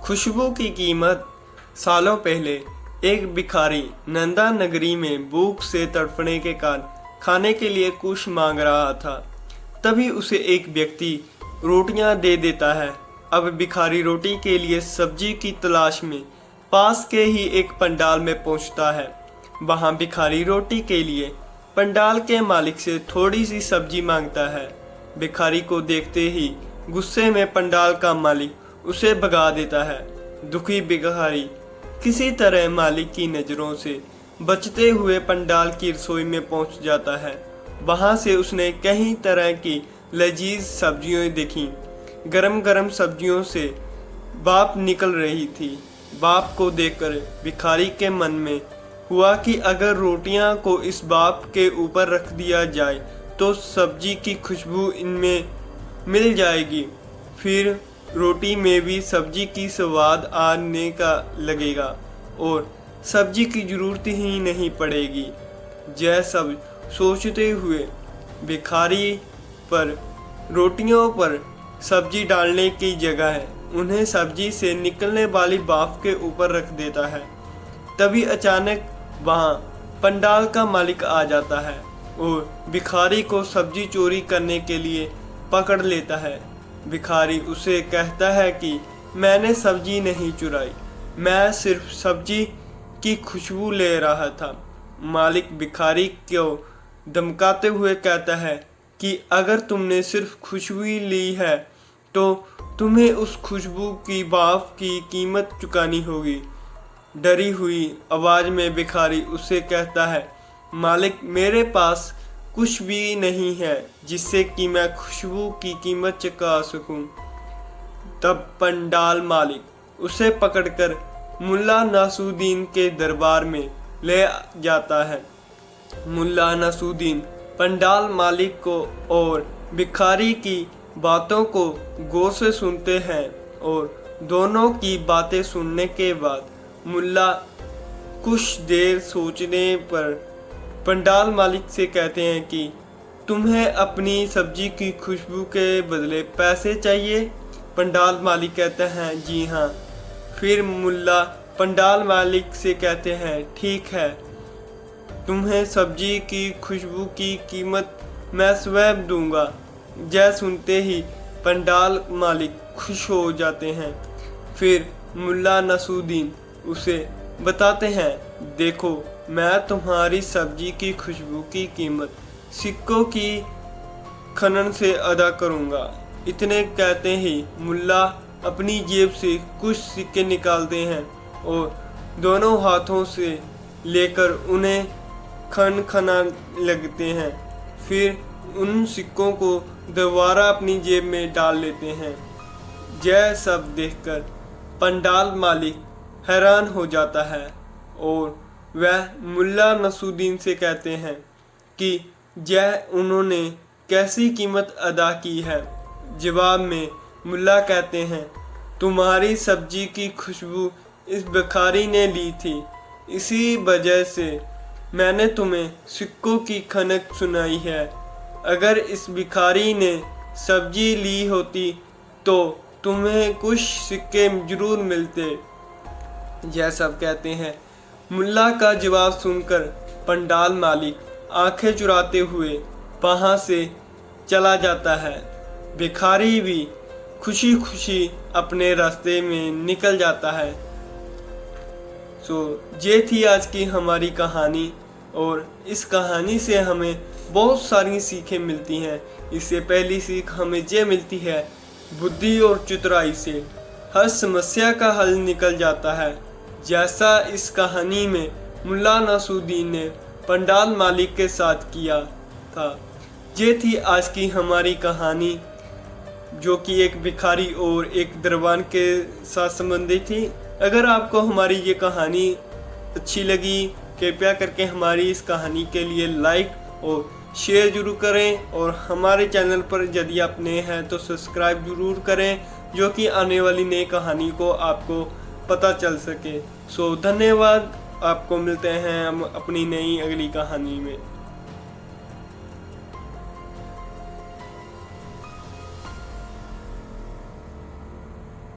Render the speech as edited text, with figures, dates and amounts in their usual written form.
खुशबू की कीमत। सालों पहले एक भिखारी नंदा नगरी में भूख से तड़पने के कारण खाने के लिए कुछ मांग रहा था। तभी उसे एक व्यक्ति रोटियां दे देता है। अब भिखारी रोटी के लिए सब्जी की तलाश में पास के ही एक पंडाल में पहुंचता है। वहां भिखारी रोटी के लिए पंडाल के मालिक से थोड़ी सी सब्जी मांगता है। भिखारी को देखते ही गुस्से में पंडाल का मालिक उसे भगा देता है। दुखी भिखारी किसी तरह मालिक की नज़रों से बचते हुए पंडाल की रसोई में पहुंच जाता है। वहां से उसने कई तरह की लजीज सब्जियां देखी। गरम गरम सब्जियों से भाप निकल रही थी। भाप को देखकर भिखारी के मन में हुआ कि अगर रोटियां को इस भाप के ऊपर रख दिया जाए तो सब्जी की खुशबू इनमें मिल जाएगी, फिर रोटी में भी सब्जी की स्वाद आने का लगेगा और सब्जी की जरूरत ही नहीं पड़ेगी। यह सब सोचते हुए भिखारी पर रोटियों पर सब्जी डालने की जगह उन्हें सब्जी से निकलने वाली भाप के ऊपर रख देता है। तभी अचानक वहां पंडाल का मालिक आ जाता है और भिखारी को सब्जी चोरी करने के लिए पकड़ लेता है। भिखारी उसे कहता है कि मैंने सब्जी नहीं चुराई, मैं सिर्फ सब्जी की खुशबू ले रहा था। मालिक भिखारी को धमकाते हुए कहता है कि अगर तुमने सिर्फ खुशबू ली है तो तुम्हें उस खुशबू की भाप की कीमत चुकानी होगी। डरी हुई आवाज़ में भिखारी उससे कहता है, मालिक मेरे पास कुछ भी नहीं है जिससे कि मैं खुशबू की कीमत चुका सकूं। तब पंडाल मालिक उसे पकड़कर मुल्ला नसूद्दीन के दरबार में ले जाता है। मुल्ला नसूद्दीन पंडाल मालिक को और भिखारी की बातों को गौर से सुनते हैं और दोनों की बातें सुनने के बाद मुल्ला कुछ देर सोचने पर पंडाल मालिक से कहते हैं कि तुम्हें अपनी सब्जी की खुशबू के बदले पैसे चाहिए। पंडाल मालिक कहते हैं जी हाँ। फिर मुल्ला पंडाल मालिक से कहते हैं ठीक है, तुम्हें सब्जी की खुशबू की कीमत मैं स्वयं दूंगा। यह सुनते ही पंडाल मालिक खुश हो जाते हैं। फिर मुल्ला नसूद्दीन उसे बताते हैं, देखो मैं तुम्हारी सब्जी की खुशबू की कीमत सिक्कों की खनन से अदा करूंगा। इतने कहते ही मुल्ला अपनी जेब से कुछ सिक्के निकालते हैं और दोनों हाथों से लेकर उन्हें खना लगते हैं। फिर उन सिक्कों को दोबारा अपनी जेब में डाल लेते हैं। यह सब देखकर पंडाल मालिक हैरान हो जाता है और वह मुल्ला नसूद्दीन से कहते हैं कि यह उन्होंने कैसी कीमत अदा की है। जवाब में मुल्ला कहते हैं, तुम्हारी सब्जी की खुशबू इस भिखारी ने ली थी, इसी वजह से मैंने तुम्हें सिक्कों की खनक सुनाई है। अगर इस भिखारी ने सब्जी ली होती तो तुम्हें कुछ सिक्के जरूर मिलते। यह सब कहते हैं। मुल्ला का जवाब सुनकर पंडाल मालिक आंखें चुराते हुए वहां से चला जाता है। भिखारी भी खुशी खुशी अपने रास्ते में निकल जाता है। ये थी आज की हमारी कहानी और इस कहानी से हमें बहुत सारी सीखें मिलती हैं। इससे पहली सीख हमें ये मिलती है, बुद्धि और चतुराई से हर समस्या का हल निकल जाता है। जैसा इस कहानी में मुल्ला नसूद्दीन ने पंडाल मालिक के साथ किया था। ये थी आज की हमारी कहानी, जो कि एक भिखारी और एक दरबान के साथ संबंधित थी। अगर आपको हमारी ये कहानी अच्छी लगी, कृपया करके हमारी इस कहानी के लिए लाइक और शेयर जरूर करें और हमारे चैनल पर यदि आप नए हैं तो सब्सक्राइब जरूर करें, जो कि आने वाली नई कहानी को आपको पता चल सके। धन्यवाद। आपको मिलते हैं हम अपनी नई अगली कहानी में।